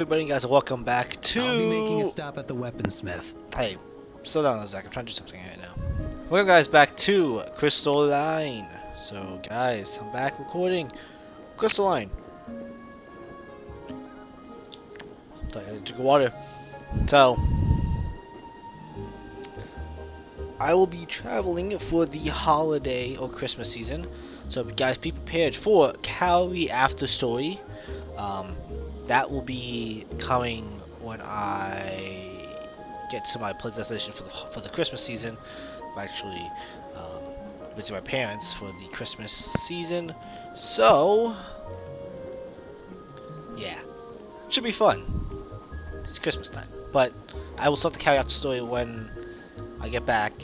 Everybody, guys, welcome back to. I'll be making a stop at the weaponsmith. Hey, slow down, Zach. I'm trying to do something right now. Welcome, guys, back to Crystalline. So, guys, I'm back recording Crystalline. So, I gotta drink water. So, I will be traveling for the holiday or Christmas season. So, guys, be prepared for Calorie After Story. That will be coming when I get to my place destination for the Christmas season. I'm actually visiting my parents for the Christmas season, so yeah, should be fun. It's Christmas time, but I will start the Carry After Story when I get back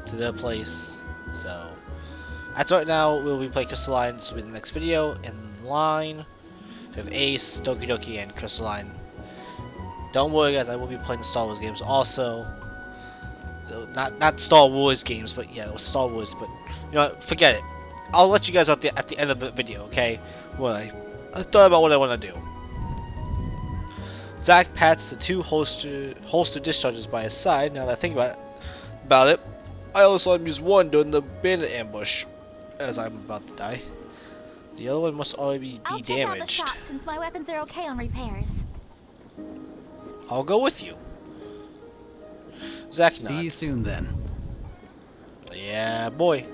to the place. So as right now, we'll be playing Crystalline. This will be the next video in line. We have Ace, Doki Doki, and Crystalline. Don't worry, guys, I will be playing Star Wars games also. Not Star Wars games, but yeah, it was Star Wars. But you know what, forget it. I'll let you guys out at the end of the video, okay? Well, I thought about what I want to do. Zach pats the two holster discharges by his side. Now that I think about it, I also saw him use one during the bandit ambush, as I'm about to die. The other one must already be I'll damaged. check out the shop since my weapons are okay on repairs. I'll go with you. Zach nods. See you soon then. Yeah, boy.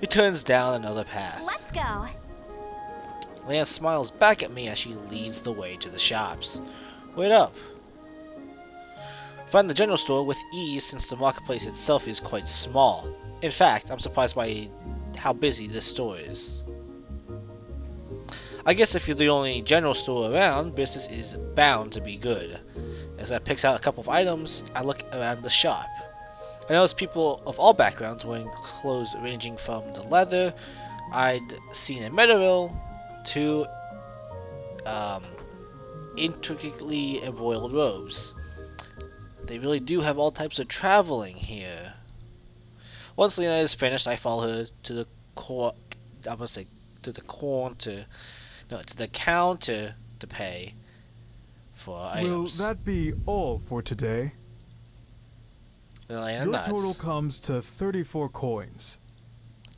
He turns down another path. Let's go. Lance smiles back at me as she leads the way to the shops. Wait up. Find the general store with ease since the marketplace itself is quite small. In fact, I'm surprised by how busy this store is. I guess if you're the only general store around, business is bound to be good. As I pick out a couple of items, I look around the shop. I notice people of all backgrounds wearing clothes ranging from the leather I'd seen in Meadowville to intricately embroidered robes. They really do have all types of traveling here. Once Lena is finished, I follow her to the to the counter to pay for items. Will that be all for today? Lena Your nods. total comes to 34 coins.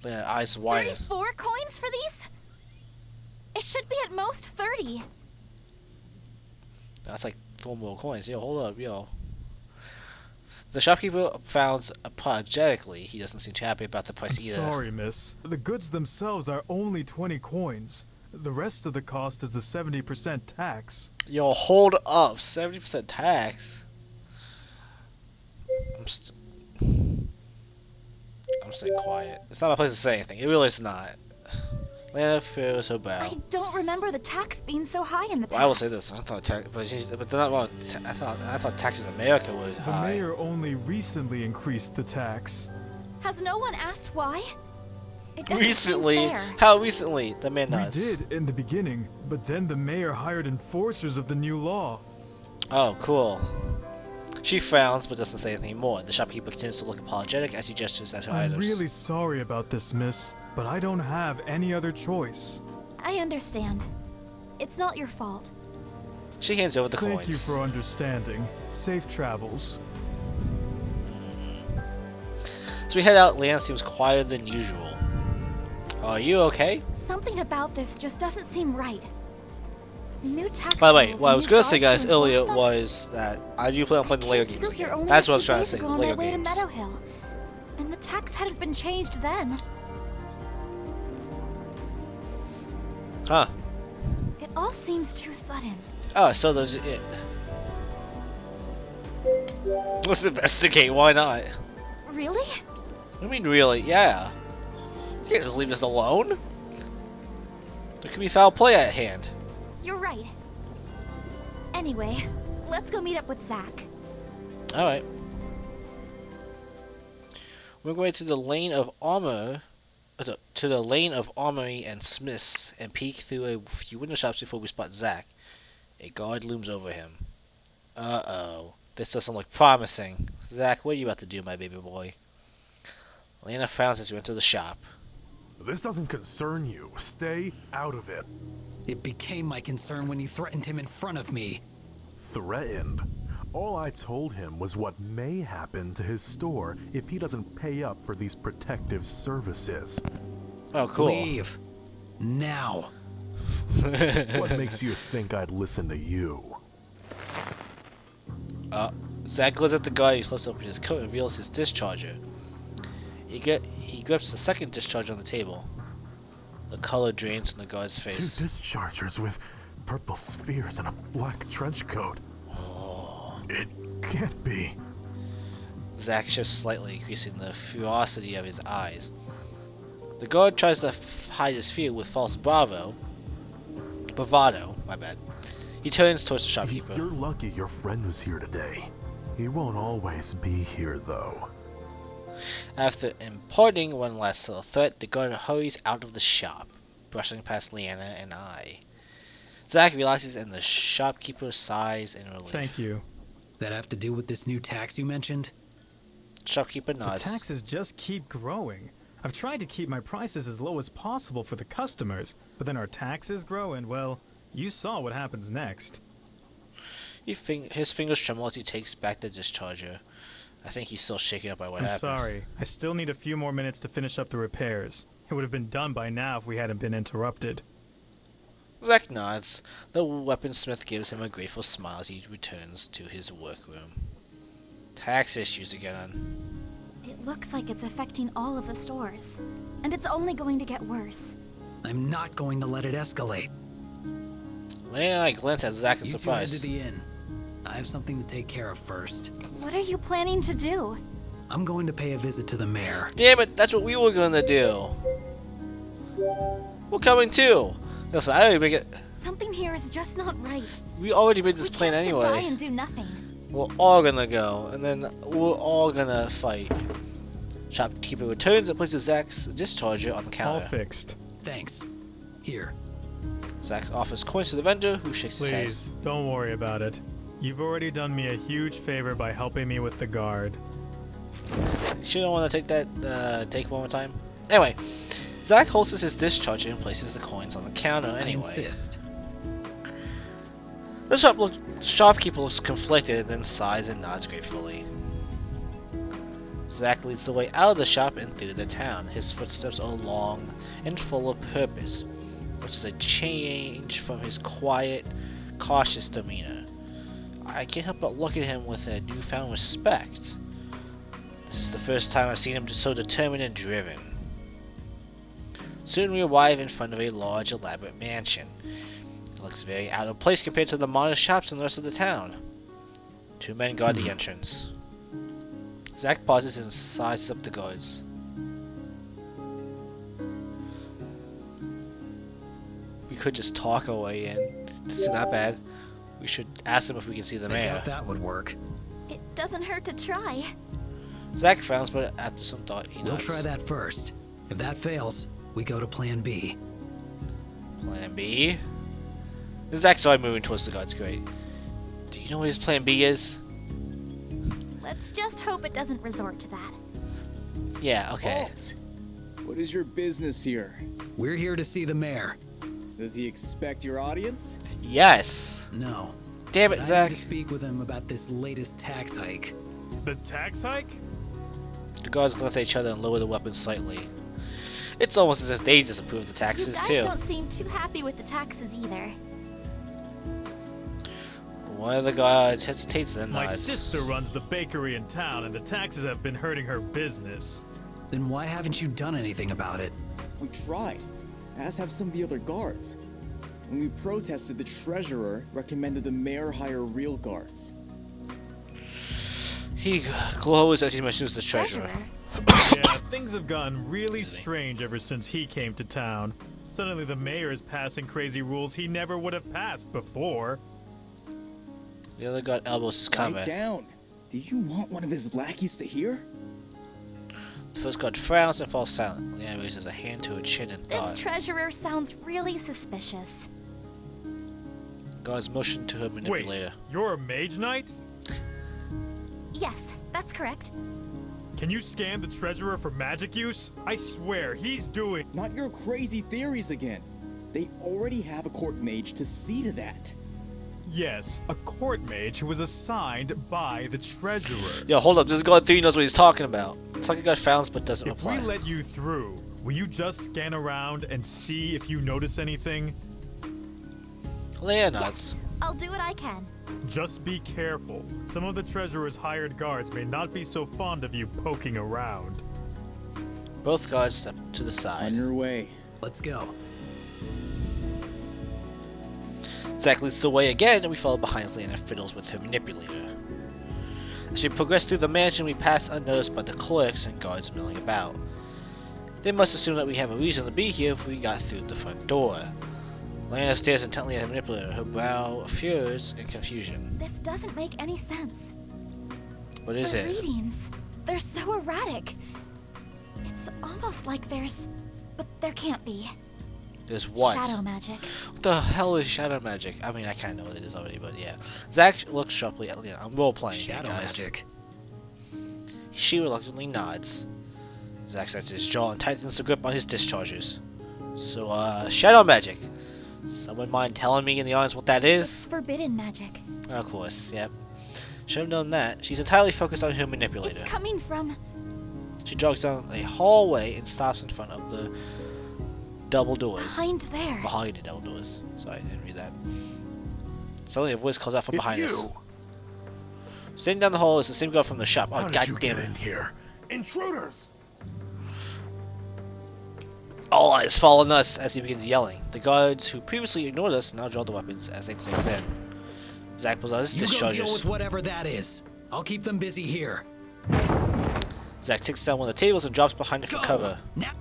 Lena eyes widen. 34 coins for these? It should be at most 30. That's like 4 more coins. Yo, hold up, yo. The shopkeeper frowns apologetically. He doesn't seem too happy about the price either. Sorry, miss. The goods themselves are only 20 coins. The rest of the cost is the 70% tax. Yo, hold up. 70% tax? I'm staying quiet. It's not my place to say anything. It really is not. Lena feels her bow. I don't remember the tax being so high in the past. Well, I will say this. I thought tax, but they're not wrong. I thought taxes in America were The high. mayor only recently increased the tax. Has no one asked why? It doesn't Recently? seem fair. How recently? The man We knows. did in the beginning, but then the mayor hired enforcers of the new law. Oh, cool. She frowns but doesn't say anything more. The shopkeeper continues to look apologetic as he gestures at her I'm items. really sorry about this, miss, but I don't have any other choice. I understand. It's not your fault. She hands over the Thank coins. you for understanding. Safe travels. As we head out, Leanne seems quieter than usual. Are you okay? Something about this just doesn't seem right. New tax By the way, rules what I and was new going to say, guards guys, to enforce earlier them? was that I do plan on playing the Lego games Through here again. only That's a what I was few trying to days say, ago on Lego my way games. to Meadow Hill. And the tax hadn't been changed then. Huh. It all seems too sudden. Oh, so there's it. Let's investigate, why not? Really? I mean, really, yeah. You can't just leave this alone. There could be foul play at hand. You're right. Anyway, let's go meet up with Zach. Alright. We're going to the lane of armor, to the lane of armory and smiths, and peek through a few window shops before we spot Zach. A guard looms over him. Uh-oh. This doesn't look promising. Zach, what are you about to do, my baby boy? Lena frowns as we enter the shop. This doesn't concern you. Stay out of it. It became my concern when you threatened him in front of me. threatened. All I told him was what may happen to his store if he doesn't pay up for these protective services. Oh, cool. Leave. Now. What makes you think I'd listen to you? Zach glares at the guard. He flips open his coat and reveals his discharger. He grips the second discharger on the table. The color drains from the guard's face. 2 dischargers with purple spheres and a black trench coat. Oh. It can't be. Zach shifts slightly, increasing the ferocity of his eyes. The guard tries to hide his fear with false bravado. My bad. He turns towards the shopkeeper. You're lucky your friend was here today. He won't always be here, though. After imparting one last little threat, the guard hurries out of the shop, brushing past Leanna and I. Zach relaxes and the shopkeeper sighs in relief. Thank you. That have to do with this new tax you mentioned? Shopkeeper The nods. taxes just keep growing. I've tried to keep my prices as low as possible for the customers, but then our taxes grow and, well, you saw what happens next. His fingers tremble as he takes back the discharger. I think he's still shaken up by what I'm happened. sorry. I still need a few more minutes to finish up the repairs. It would have been done by now if we hadn't been interrupted. Zach nods. The weaponsmith gives him a grateful smile as he returns to his workroom. Tax issues again. It looks like it's affecting all of the stores. And it's only going to get worse. I'm not going to let it escalate. Lane and I glance at Zach in You two head surprise. to the inn. I have something to take care of first. What are you planning to do? I'm going to pay a visit to the mayor. Damn it, that's what we were gonna do. We're coming too. Listen, I already make it. Something here is just not right. We already made this We plan can't sit by anyway. and do nothing. We're all gonna go, and then we're all gonna fight. Shopkeeper returns and places Zach's discharger on the All counter. fixed. Thanks. Here. Zach offers coins to the vendor, who shakes his head. Please, don't worry about it. You've already done me a huge favor by helping me with the guard. You don't want to take that take one more time? Anyway, Zach holsters his discharger and places the coins on the counter I anyway. insist. The shopkeeper looks conflicted and then sighs and nods gratefully. Zach leads the way out of the shop and through the town. His footsteps are long and full of purpose, which is a change from his quiet, cautious demeanor. I can't help but look at him with a newfound respect. This is the first time I've seen him so determined and driven. Soon we arrive in front of a large, elaborate mansion. It looks very out of place compared to the modest shops in the rest of the town. 2 men guard the entrance. Zach pauses and sizes up the guards. We could just talk our way in. This is not bad. We should ask them if we can see the I mayor. doubt that would work. It doesn't hurt to try. Zach frowns, but after some thought, he We'll nods. try that first. If that fails, we go to plan B. Plan B? Zach started moving towards the guards. Great. Do you know what his plan B is? Let's just hope it doesn't resort to that. Yeah, okay. Halt! What is your business here? We're here to see the mayor. Does he expect your audience? Yes! No. Damn But it, I Zach. need to speak with him about this latest tax hike. The tax hike? The guards glance at each other and lower the weapons slightly. It's almost as if they disapprove of the You taxes, guys too. don't seem too happy with the taxes either. One of the guards hesitates and then My nods. sister runs the bakery in town, and the taxes have been hurting her business. Then why haven't you done anything about it? We tried, as have some of the other guards. When we protested, the treasurer recommended the mayor hire real guards. He glows as he mentions the treasurer. Yeah, things have gotten really strange ever since he came to town. Suddenly the mayor is passing crazy rules he never would have passed before. The other guard elbows his Quiet comment. down. Do you want one of his lackeys to hear? The first guard frowns and falls silent. Leanne raises a hand to her chin in This thought. treasurer sounds really suspicious. Guards motion to her manipulator. Wait, you're a mage knight? Yes, that's correct. Can you scan the treasurer for magic use? I swear, he's doing... Not your crazy theories again. They already have a court mage to see to that. Yes, a court mage who was assigned by the treasurer. Yo, hold up. This God 3 knows what he's talking about. It's like a guy found but doesn't If reply. we let you through, will you just scan around and see if you notice anything? Leia nods. I'll do what I can. Just be careful. Some of the treasurer's hired guards may not be so fond of you poking around. Both guards step to the side. On your way. Let's go. Zack leads the way again, and we follow behind Leia and fiddles with her manipulator. As we progress through the mansion, we pass unnoticed by the clerks and guards milling about. They must assume that we have a reason to be here if we got through the front door. Lana stares intently at her manipulator, her brow furious in confusion. This doesn't make any sense. What is The it? readings, they're so erratic. It's almost like there's... But there can't be. There's what? Shadow magic. What the hell is shadow magic? I mean, I kind of know what it is already, but yeah. Zack looks sharply at Leona. I'm role-playing here, Shadow guys. magic. She reluctantly nods. Zack sets his jaw and tightens the grip on his dischargers. So, shadow magic. Someone mind telling me in the audience what that It's is? forbidden magic. Of course, yep. Should have known that. She's entirely focused on her manipulator. It's coming from... She jogs down a hallway and stops in front of the double doors. behind there. Behind the double doors. Sorry, I didn't read that. Suddenly a voice calls out from It's behind us. you. Sitting down the hall is the same girl from the shop. Oh, How did god you damn get it. in here? Intruders! All eyes fall on us as he begins yelling. The guards who previously ignored us now draw the weapons as they close in. Zack pulls out his You go deal dischargers. with whatever that is. I'll keep them busy here. Zack takes down one of the tables and drops behind it for Go. cover. Now.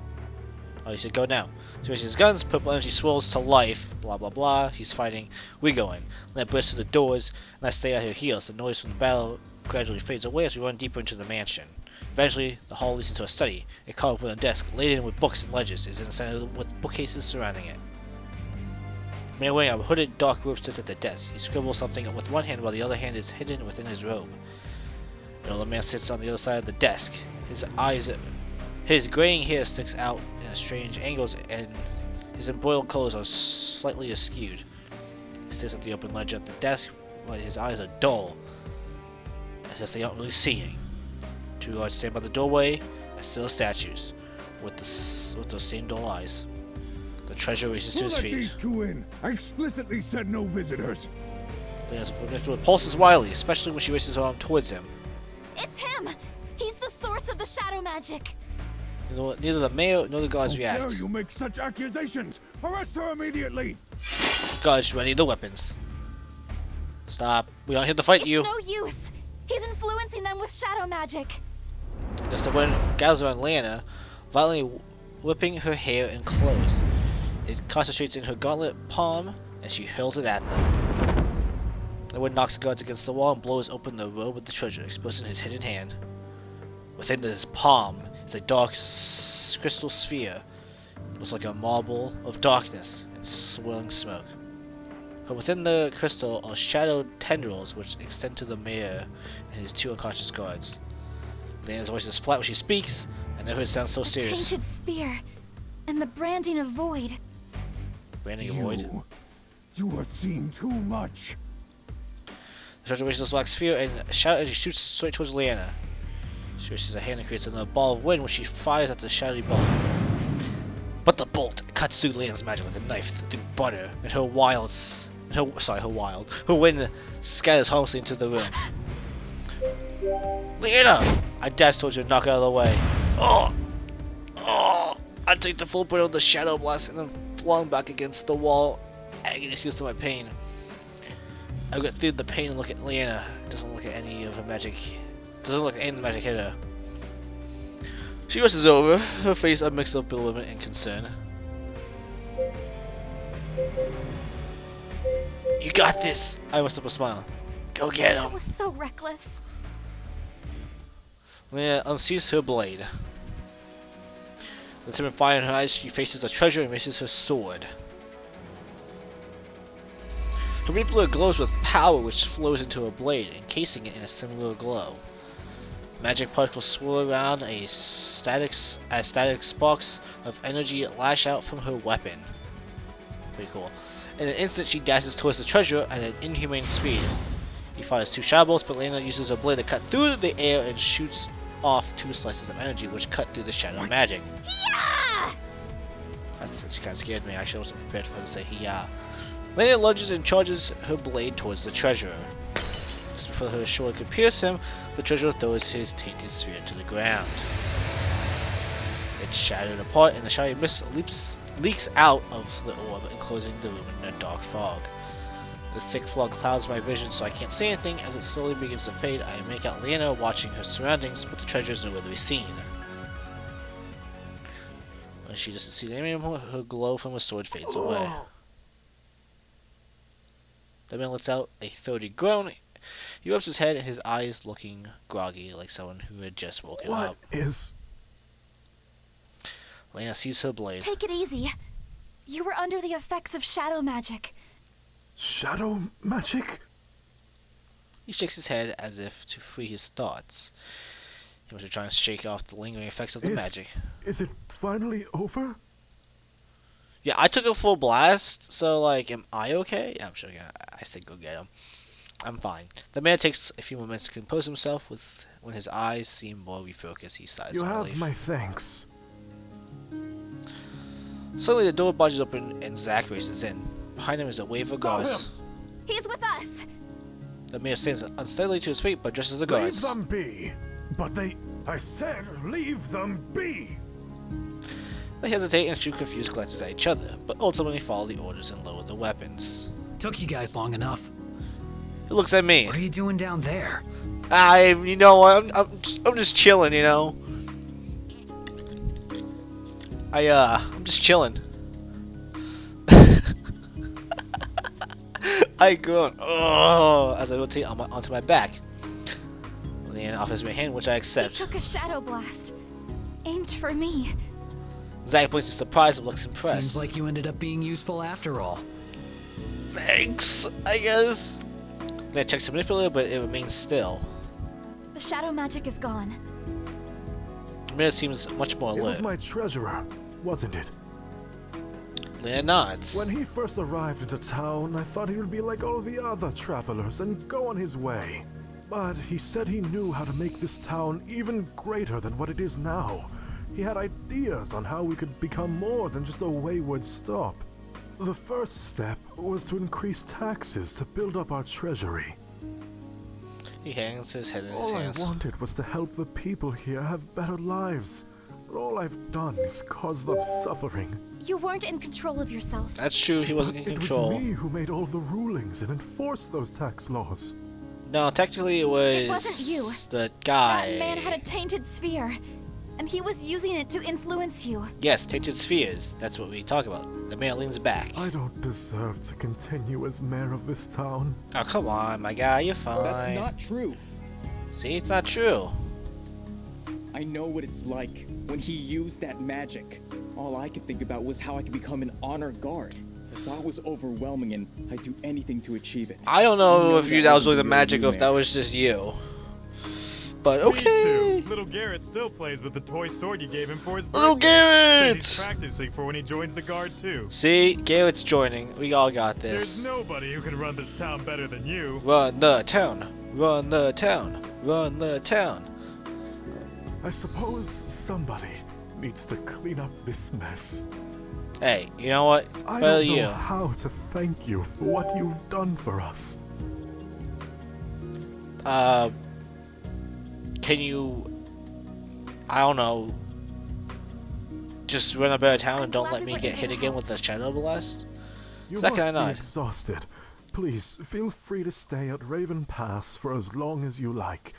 Oh, he said go now. So he raises his guns, purple energy swirls to life, blah blah blah. He's fighting. We go in. Let burst through the doors, and I stay at her heels. The noise from the battle gradually fades away as we run deeper into the mansion. Eventually, the hall leads into a study. A cart with a desk laden with books and ledgers is in the center with bookcases surrounding it. A man wearing a hooded dark robe sits at the desk. He scribbles something with one hand while the other hand is hidden within his robe. Another man sits on the other side of the desk. His graying hair sticks out in strange angles, and his embroiled colors are slightly askewed. He stares at the open ledger at the desk, but his eyes are dull, as if they aren't really seeing. Two guards stand by the doorway, as still as statues, with those same dull eyes. The treasurer raises to Who his let feet. these two in? I explicitly said no visitors. Lena's pulses wildly, especially when she raises her arm towards him. It's him! He's the source of the shadow magic! Neither the mayor nor the guards How react. dare you make such accusations? Arrest her immediately! Guards ready the weapons. Stop. We aren't here to fight It's you. no use! He's influencing them with shadow magic! As the wind gathers around Lana, violently whipping her hair and clothes. It concentrates in her gauntlet palm, and she hurls it at them. The wind knocks the guards against the wall and blows open the robe of the treasure, exposing his hidden hand. Within his palm is a dark crystal sphere. It looks like a marble of darkness and swirling smoke. But within the crystal are shadowed tendrils which extend to the mayor and his two unconscious guards. Lena's voice is flat when she speaks, and never sounds so The serious. tainted spear. And the branding of void. Branding a void. You have seen too much. The treasure raises this black sphere and she shoots straight towards Leanna. She raises her hand and creates another ball of wind when she fires at the shadowy bolt. But the bolt cuts through Leanna's magic like a knife through butter, and her wind scatters harmlessly into the room. Leanna! I dash towards her and knock her out of the way. Oh! I take the full burden of the shadow blast and I'm flung back against the wall. Agony steals to my pain. I get through the pain and look at Leanna. It doesn't look at any of her magic. Doesn't look at any of the magic hit her. She rushes over, her face a mix of bewilderment and concern. You got this! I must up a smile. Go get That him! was so reckless. Leanna unsheathes her blade. With determined fire in her eyes, she faces the treasure and raises her sword. Her manipulator glows with power which flows into her blade, encasing it in a similar glow. Magic particles swirl around as static sparks of energy lash out from her weapon. Pretty cool. In an instant, she dashes towards the treasure at an inhumane speed. He fires 2 shadow bolts, but Lena uses her blade to cut through the air and shoots off 2 slices of energy, which cut through the shadow magic. Yeah! She kind of scared me. Actually, I wasn't prepared for her to say "yeah." Lena lunges and charges her blade towards the treasurer. Just before her sword could pierce him, the treasurer throws his tainted sphere to the ground. It's shattered apart, and the shiny mist leaks out of the orb, enclosing the room in a dark fog. The thick fog clouds my vision, so I can't see anything. As it slowly begins to fade, I make out Lena watching her surroundings, but the treasure is nowhere to be seen. When she doesn't see them anymore, her glow from her sword fades away. The man lets out a throaty groan. He rubs his head, and his eyes looking groggy, like someone who had just woken up. What is... Lena sees her blade. Take it easy. You were under the effects of shadow magic. shadow magic? He shakes his head as if to free his thoughts. He must be trying to shake off the lingering effects of the magic. Is it finally over? Yeah, I took a full blast, so like, am I okay? I'm sure. Yeah, I said go get him. I'm fine. The man takes a few moments to compose himself. When his eyes seem more refocused, he sighs. You in have relief. my thanks. Suddenly, the door budges open and Zack races in. Behind him is a wave of guards. He's with us. The mayor stands unsteadily to his feet, but just as the Leave guards. them be. But I said leave them be. They hesitate and shoot confused glances at each other, but ultimately follow the orders and lower the weapons. Took you guys long enough. He looks at me. What are you doing down there? You know, I'm just chilling, you know. I'm just chilling. I groan, as I rotate onto my back. Leanne offers me a hand, which I He accept. took a shadow blast. Aimed for me. Zack blinks in surprise and looks impressed. Seems like you ended up being useful after all. Thanks, I guess. Leanne checks the manipulator, but it remains still. The shadow magic is gone. The mirror seems much more It was alert. my treasurer, wasn't it? Leanne nods. When he first arrived into town, I thought he would be like all the other travelers and go on his way. But he said he knew how to make this town even greater than what it is now. He had ideas on how we could become more than just a wayward stop. The first step was to increase taxes to build up our treasury. He hangs his head in his All I hands. wanted was to help the people here have better lives. But all I've done is cause them suffering. You weren't in control of yourself. That's true, he wasn't in It control. was me who made all the rulings and enforced those tax laws. No, technically it was It wasn't you. the guy. That man had a tainted sphere, and he was using it to influence you. Yes, tainted spheres. That's what we talk about. The mayor leans back. I don't deserve to continue as mayor of this town. Oh, come on, my guy, you're fine. That's not true. See, it's not true. I know what it's like when he used that magic. All I could think about was how I could become an honor guard. The thought was overwhelming, and I'd do anything to achieve it. I don't know if that that was wasn't really the really magic you, or if that Mayor. was just you. But Me okay. too. Little Garrett still plays with the toy sword you gave him for his Little birthday. Says Garrett! he's practicing for when he joins the guard too. See, Garrett's joining. We all got There's this. nobody who can run this town better than you. Run the town. Run the town. Run the town. I suppose somebody needs to clean up this mess. Hey, you know what? I Well, don't know you. how to thank you for what you've done for us. Can you, I don't know, just run a better town and I'm don't glad let we me were get able hit to again help. with the shadow blast? You Second must I be nod. exhausted. Please, feel free to stay at Raven Pass for as long as you like.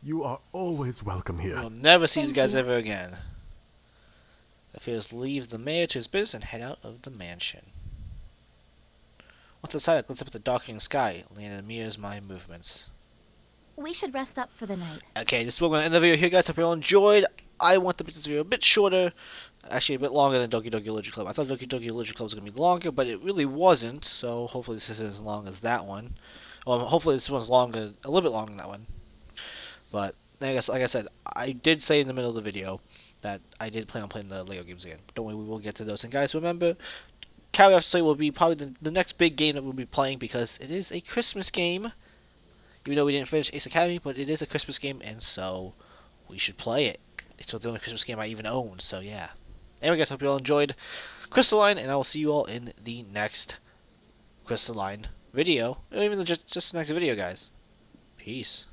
You are always welcome here. We'll never see these Thank guys you. ever again. The Fears leave the mayor to his business and head out of the mansion. Once inside, it looks up at the darkening sky. Leanna mirrors my movements. We should rest up for the night. Okay, this is where we're going to end the video here, guys. Hope you all enjoyed. I want to make this video a bit shorter. Actually, a bit longer than Doki Doki Literature Club. I thought Doki Doki Literature Club was going to be longer, but it really wasn't. So hopefully this isn't as long as that one. Well, hopefully this one's longer, a little bit longer than that one. But I guess, like I said, I did say in the middle of the video that I did plan on playing the Lego games again. Don't worry, we will get to those. And guys, remember, Carry Out Story will be probably the next big game that we'll be playing because it is a Christmas game. Even though we didn't finish Ace Academy, but it is a Christmas game, and so we should play it. It's the only Christmas game I even own, so yeah. Anyway, guys, hope you all enjoyed Crystalline, and I will see you all in the next Crystalline video. Or even just the next video, guys. Peace.